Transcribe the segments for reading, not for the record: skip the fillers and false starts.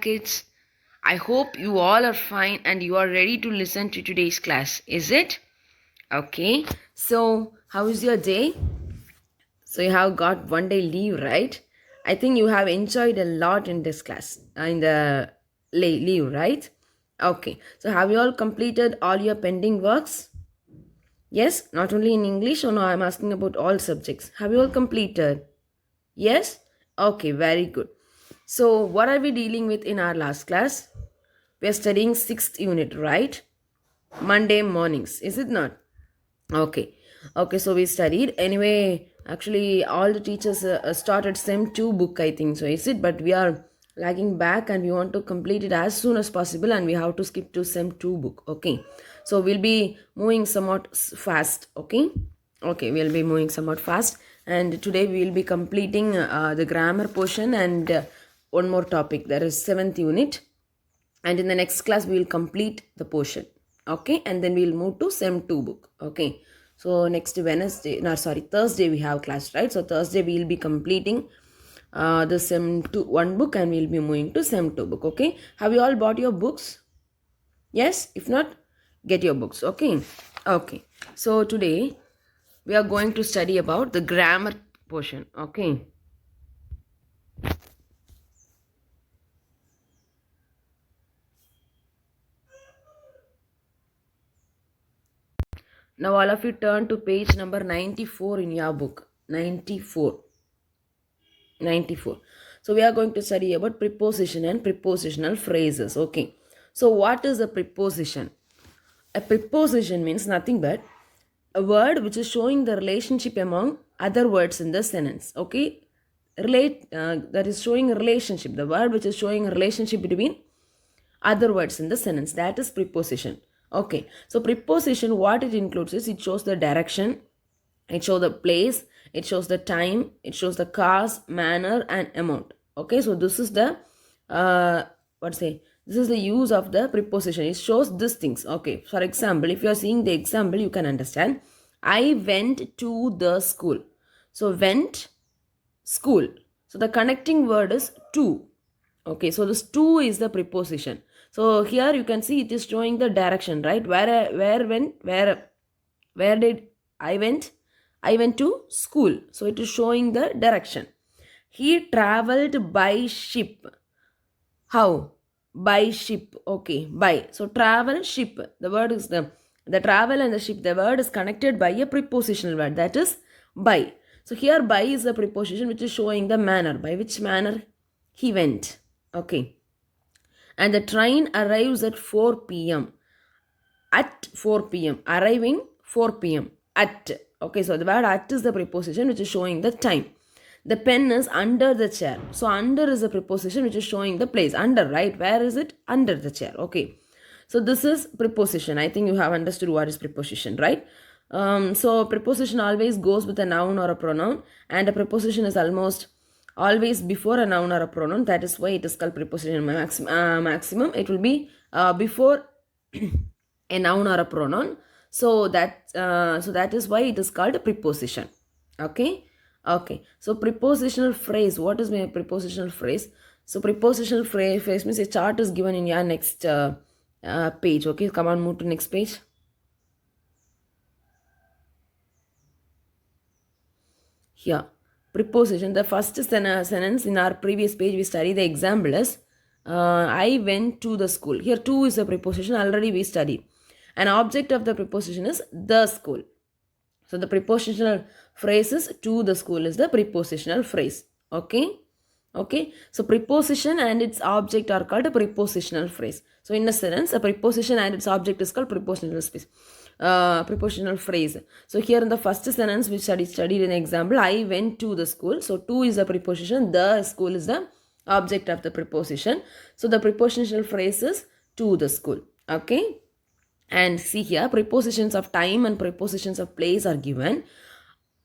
kids. I hope you all are fine and you are ready to listen to today's class. Is it? Okay. So, how is your day? So, you have got one day leave, right? I think you have enjoyed a lot in this class, in the leave, right? Okay. So, have you all completed all your pending works? Yes, not only in English, or no, I'm asking about all subjects. Have you all completed? Yes? Okay, very good. So, what are we dealing with in our last class? We are studying 6th unit, right? Monday mornings, is it not? Okay. Okay, so we studied. Anyway, actually, all the teachers started SEM 2 book, I think. So, is it? But we are lagging back and we want to complete it as soon as possible and we have to skip to SEM 2 book. Okay. So, we'll be moving somewhat fast. Okay. Okay, we'll be moving somewhat fast. And today we will be completing the grammar portion and one more topic. That is 7th unit. And in the next class we will complete the portion, okay, and then we will move to sem 2 book. Okay, so next Thursday we have class, right? So Thursday we will be completing the sem 2 1 book and we will be moving to sem 2 book. Okay, have you all bought your books? Yes, if not, get your books. Okay. Okay, so today we are going to study about the grammar portion. Okay. Now all of you turn to page number 94 in your book. 94. 94. So we are going to study about preposition and prepositional phrases. Okay. So what is a preposition? A preposition means nothing but a word which is showing the relationship among other words in the sentence. Okay. That is showing a relationship. The word which is showing a relationship between other words in the sentence. That is preposition. Okay. So preposition, what it includes is it shows the direction, it shows the place, it shows the time, it shows the cause, manner and amount. Okay, so this is the this is the use of the preposition. It shows these things. Okay, for example, if you are seeing the example, you can understand. I went to the school. So went, school. So the connecting word is to. Okay, so this to is the preposition. So here you can see it is showing the direction, right? Where did I went? I went to school. So it is showing the direction. He traveled by ship. How? By ship. Okay, by. So travel, ship. The word is the travel and the ship. The word is connected by a prepositional word. That is by. So here by is the preposition which is showing the manner. By which manner he went. Okay. And the train arrives at 4 p.m. At 4 p.m. Arriving 4 p.m. At. Okay, so the word at is the preposition which is showing the time. The pen is under the chair. So under is a preposition which is showing the place. Under, right? Where is it? Under the chair. Okay. So this is preposition. I think you have understood what is preposition, right? So preposition always goes with a noun or a pronoun, and a preposition is almost always before a noun or a pronoun. That is why it is called preposition maximum. It will be before a noun or a pronoun. So that is why it is called a preposition. Okay. Okay. So prepositional phrase. What is my prepositional phrase? So prepositional phrase means a chart is given in your next page. Okay. Come on, move to next page. Here, preposition. The first sentence in our previous page we studied the example is I went to the school. Here to is a preposition. Already we studied. An object of the preposition is the school. So the prepositional phrase is to the school is the prepositional phrase. Okay. Okay. So preposition and its object are called a prepositional phrase. So in a sentence, a preposition and its object is called prepositional phrase. So here in the first sentence we studied an example, I went to the school. So to is a preposition, the school is the object of the preposition. So the prepositional phrase is to the school. Okay. And see here, prepositions of time and prepositions of place are given.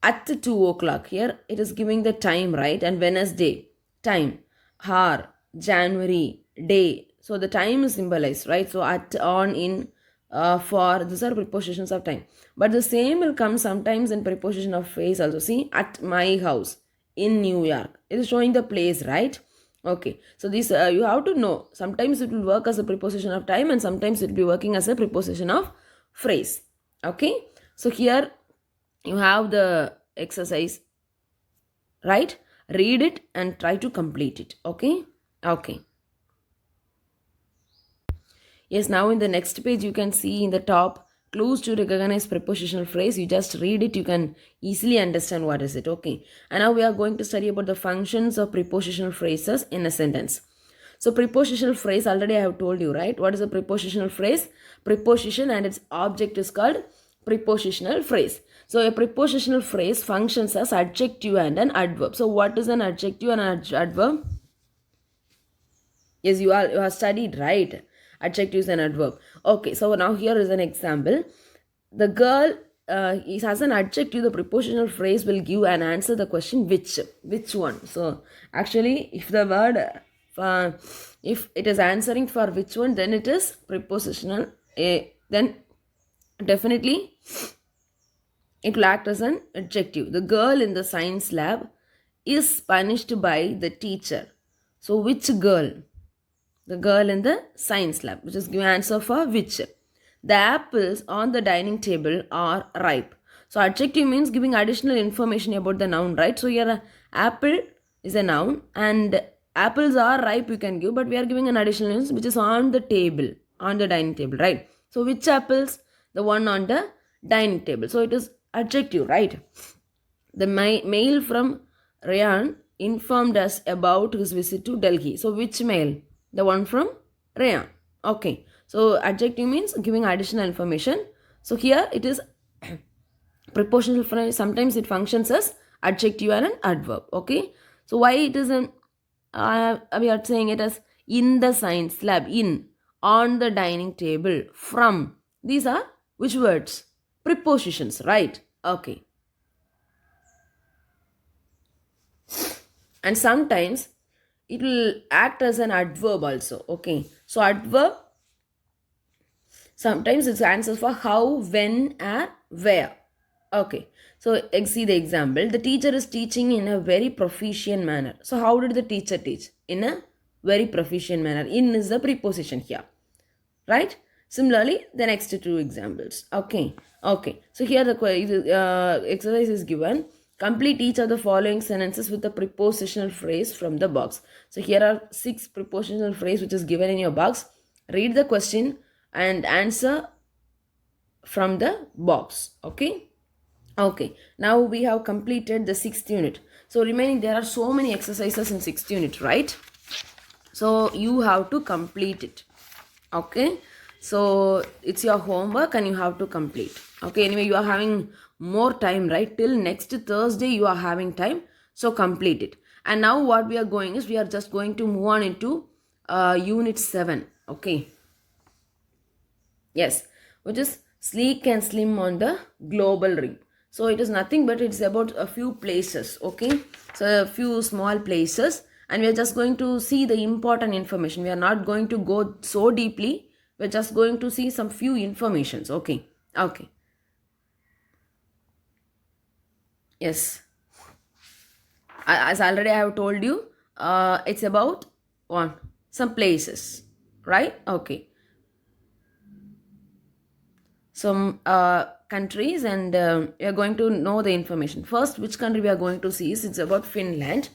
At 2 o'clock, here it is giving the time, right? And Wednesday, time, hour, January, day. So the time is symbolized, right? So at, on, in, for, these are prepositions of time. But the same will come sometimes in preposition of place also. See, at my house, in New York. It is showing the place, right? Okay, so this you have to know. Sometimes it will work as a preposition of time and sometimes it will be working as a preposition of phrase. Okay, so here you have the exercise, right? Read it and try to complete it. Okay, okay. Yes, now in the next page you can see in the top clues to recognize prepositional phrase. You just read it, you can easily understand what is it. Okay, and now we are going to study about the functions of prepositional phrases in a sentence. So prepositional phrase, already I have told you, right? What is a prepositional phrase? Preposition and its object is called prepositional phrase. So a prepositional phrase functions as adjective and an adverb. So what is an adjective and an adverb? Yes, you have studied, right? Adjectives and adverb. Okay, so now here is an example. The girl is as an adjective, the prepositional phrase will give and answer the question which one. So actually, if the word if it is answering for which one, then it is prepositional. Then definitely it will act as an adjective. The girl in the science lab is punished by the teacher. So which girl? The girl in the science lab, which is given answer for which. The apples on the dining table are ripe. So adjective means giving additional information about the noun, right? So here apple is a noun and apples are ripe you can give, but we are giving an additional news which is on the table, on the dining table, right? So which apples? The one on the dining table. So it is adjective, right? The mail from Rayan informed us about his visit to Delhi. So which mail? The one from Rayan. Okay. So adjective means giving additional information. So here it is prepositional phrase. Sometimes it functions as adjective and an adverb. Okay. So why it is an we are saying it as in the science lab, in, on the dining table, from. These are which words? Prepositions, right? Okay. And sometimes it will act as an adverb also. Okay, so adverb sometimes it answers for how, when, and where. Okay, so see the example. The teacher is teaching in a very proficient manner. So how did the teacher teach? In a very proficient manner. In is the preposition here, right? Similarly, the next two examples. Okay. So here the exercise is given. Complete each of the following sentences with a prepositional phrase from the box. So here are 6 prepositional phrases which is given in your box. Read the question and answer from the box. Okay. Now we have completed the 6th unit. So remaining there are so many exercises in 6th unit, right? So you have to complete it. Okay. So it's your homework and you have to complete. Okay, anyway, you are having more time, right? Till next Thursday you are having time. So complete it. And now what we are going is we are just going to move on into unit 7. Okay. Yes, which is sleek and slim on the global ring. So it is nothing but it's about a few places. Okay. So a few small places and we are just going to see the important information. We are not going to go so deeply. We're just going to see some few informations. Okay. Yes. As already I have told you, it's about some places, right? Okay. Some countries and we are going to know the information. First, which country we are going to see is it's about Finland.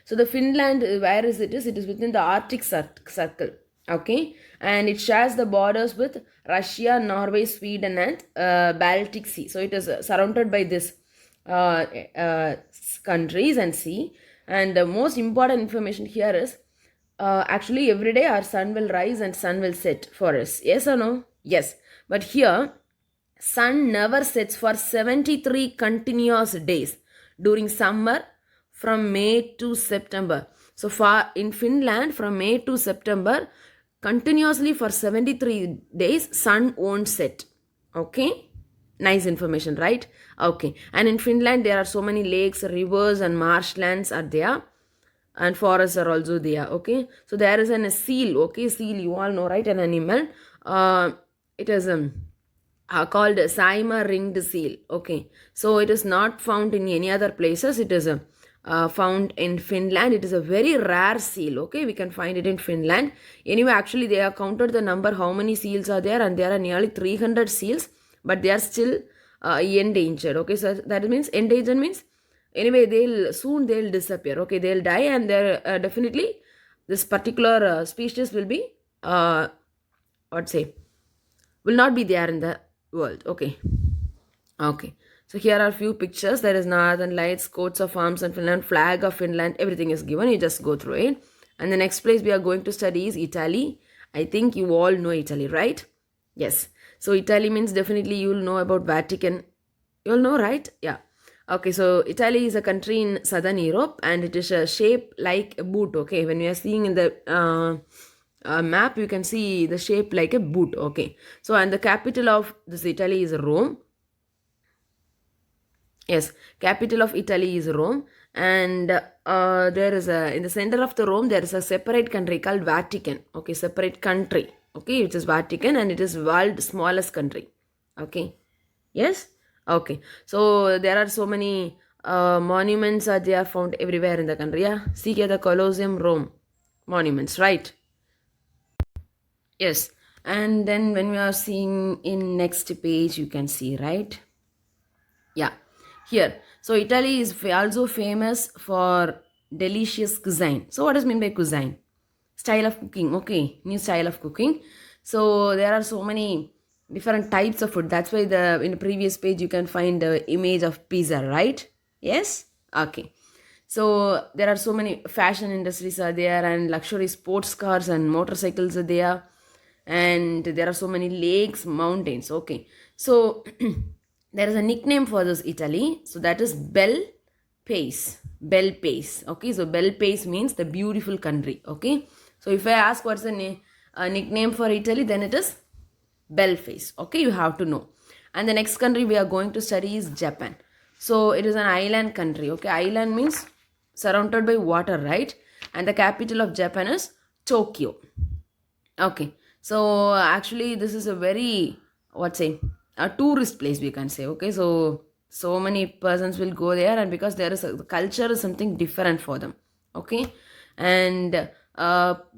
So the Finland, where is it? It is within the Arctic Circle. Okay, and it shares the borders with Russia, Norway, Sweden, and Baltic Sea. So it is surrounded by this countries and sea. And the most important information here is actually every day our sun will rise and sun will set for us. Yes or no? Yes. But here sun never sets for 73 continuous days during summer from May to September. So far in Finland from May to September continuously for 73 days sun won't set. Okay, nice information, right? Okay, and in Finland there are so many lakes, rivers and marshlands are there and forests are also there. Okay, so there is a seal. Okay, seal you all know, right? An animal. It is called Saima ringed seal. Okay, so it is not found in any other places. It is found in Finland. It is a very rare seal. Okay, we can find it in Finland. Anyway, actually, they have counted the number how many seals are there, and there are nearly 300 seals, but they are still endangered. Okay, so that means endangered means anyway they'll disappear. Okay, they'll die, and they're definitely this particular species will be what say will not be there in the world. Okay, so here are a few pictures. There is Northern Lights, coats of arms in Finland, flag of Finland, everything is given. You just go through it. And the next place we are going to study is Italy. I think you all know Italy, right? Yes. So Italy means definitely you will know about Vatican. You all know, right? Yeah. Okay, so Italy is a country in southern Europe, and it is a shape like a boot. Okay, when we are seeing in the map, you can see the shape like a boot. Okay, so and the capital of this Italy is Rome. Yes, capital of Italy is Rome, and there is in the center of the Rome there is a separate country called Vatican. Okay, separate country. Okay, which is Vatican, and it is world's smallest country. Okay, yes. Okay, so there are so many monuments they are found everywhere in the country. Yeah, see here the Colosseum, Rome monuments, right? Yes, and then when we are seeing in next page, you can see, right? Yeah, here. So Italy is also famous for delicious cuisine. So what does mean by cuisine? Style of cooking. Okay, new style of cooking. So there are so many different types of food. That's why in the previous page you can find the image of pizza, right? Yes. Okay. So there are so many fashion industries are there, and luxury sports cars and motorcycles are there, and there are so many lakes, mountains. Okay. So there is a nickname for this Italy. So that is Bel Paese. Bel Paese. Okay. So Bel Paese means the beautiful country. Okay. So if I ask what's the nickname for Italy, then it is Bel Paese. Okay. You have to know. And the next country we are going to study is Japan. So it is an island country. Okay. Island means surrounded by water, right? And the capital of Japan is Tokyo. Okay. So actually this is a very a tourist place, we can say. Okay, so many persons will go there, and because there is the culture is something different for them. Okay, and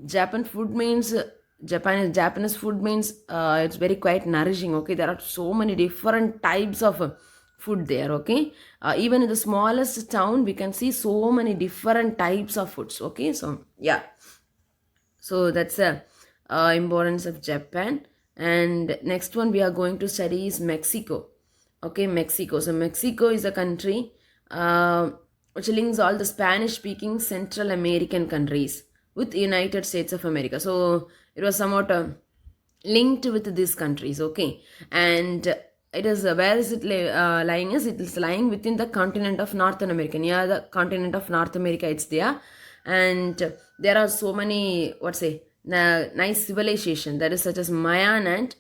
Japanese food means it's very quite nourishing. Okay, there are so many different types of food there. Okay, even in the smallest town we can see so many different types of foods. Okay, so yeah, so that's the importance of Japan. And next one we are going to study is Mexico. Okay, Mexico. So Mexico is a country which links all the Spanish speaking Central American countries with United States of America. So it was somewhat linked with these countries. Okay, and it is where is it lying is it is lying within the continent of North America. Near the continent of North America it's there, and there are so many nice civilization that is such as Mayan and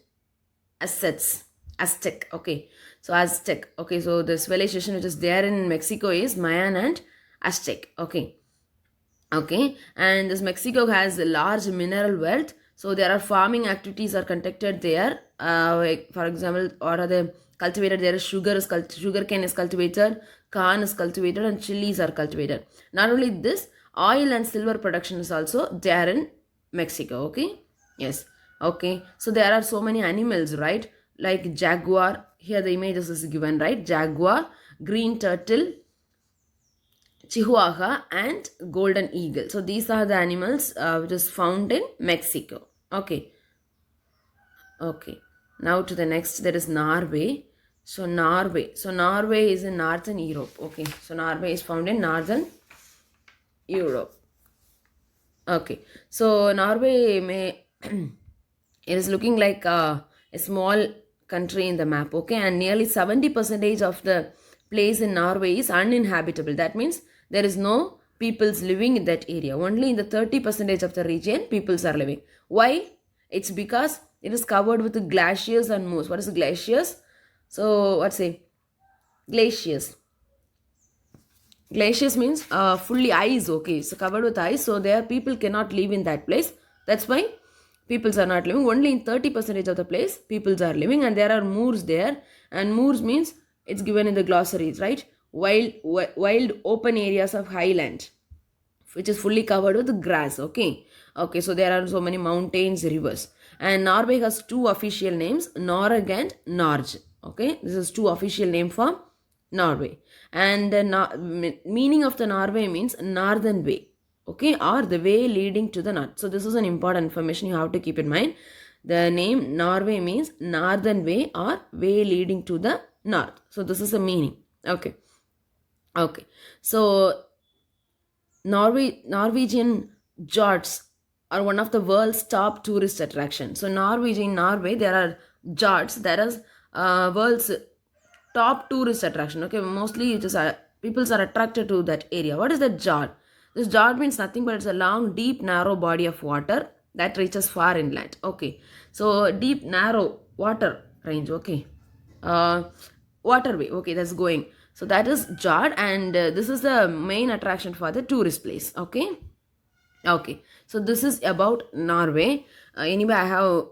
Aztec. Okay, so Aztec. Okay, so the civilization which is there in Mexico is Mayan and Aztec. Okay, and this Mexico has a large mineral wealth. So there are farming activities are conducted there. Like for example, or are they cultivated? There is sugarcane is cultivated, corn is cultivated, and chilies are cultivated. Not only this, oil and silver production is also there in Mexico. Okay, yes. Okay, so there are so many animals, right? Like jaguar. Here the images is given, right? Jaguar, green turtle, chihuahua, and golden eagle. So these are the animals which is found in Mexico. Okay. Now to the next, there is Norway. So Norway is in Northern Europe. Okay, so Norway is found in Northern Europe. Okay, so Norway it is looking like a small country in the map. Okay, and nearly 70% of the place in Norway is uninhabitable. That means there is no peoples living in that area. Only in the 30% of the region peoples are living. Why? It's because it is covered with glaciers and moors. What is glaciers? So glaciers. Glaciers means fully ice. Okay, so covered with ice. So there people cannot live in that place. That's why peoples are not living. Only in 30% of the place peoples are living, and there are moors there. And moors means it's given in the glossaries, right? wild open areas of highland which is fully covered with grass. Okay, so there are so many mountains, rivers, and Norway has two official names, Noreg and Norge. Okay, this is two official name for Norway, and the meaning of the Norway means northern way. Okay, or the way leading to the north. So this is an important information you have to keep in mind. The name Norway means northern way or way leading to the north. So this is the meaning. Okay, so Norwegian fjords are one of the world's top tourist attractions. So in Norway, there are fjords that is world's top tourist attraction. Okay, mostly it is people are attracted to that area. What is that fjord? This fjord means nothing but it's a long, deep, narrow body of water that reaches far inland. Okay, so deep, narrow water range. Okay, waterway. Okay, that's going. So that is fjord, and this is the main attraction for the tourist place. Okay, so this is about Norway. Anyway, I have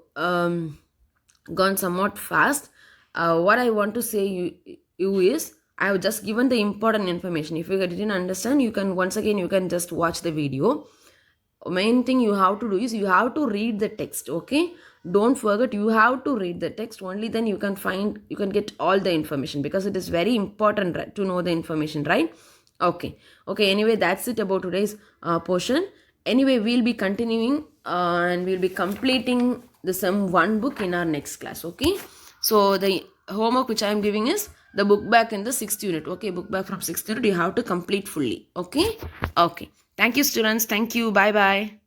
gone somewhat fast. What I want to say you is I have just given the important information. If you didn't understand, you can just watch the video. Main thing you have to do is you have to read the text. Okay, don't forget, you have to read the text. Only then you can get all the information, because it is very important, right, to know the information, right? Okay, anyway, that's it about today's portion. Anyway, we'll be continuing and we'll be completing the Sem 1 book in our next class. Okay, so the homework which I am giving is the book back in the 6th unit. Okay, book back from 6th unit you have to complete fully. Okay, thank you, students. Thank you. Bye bye.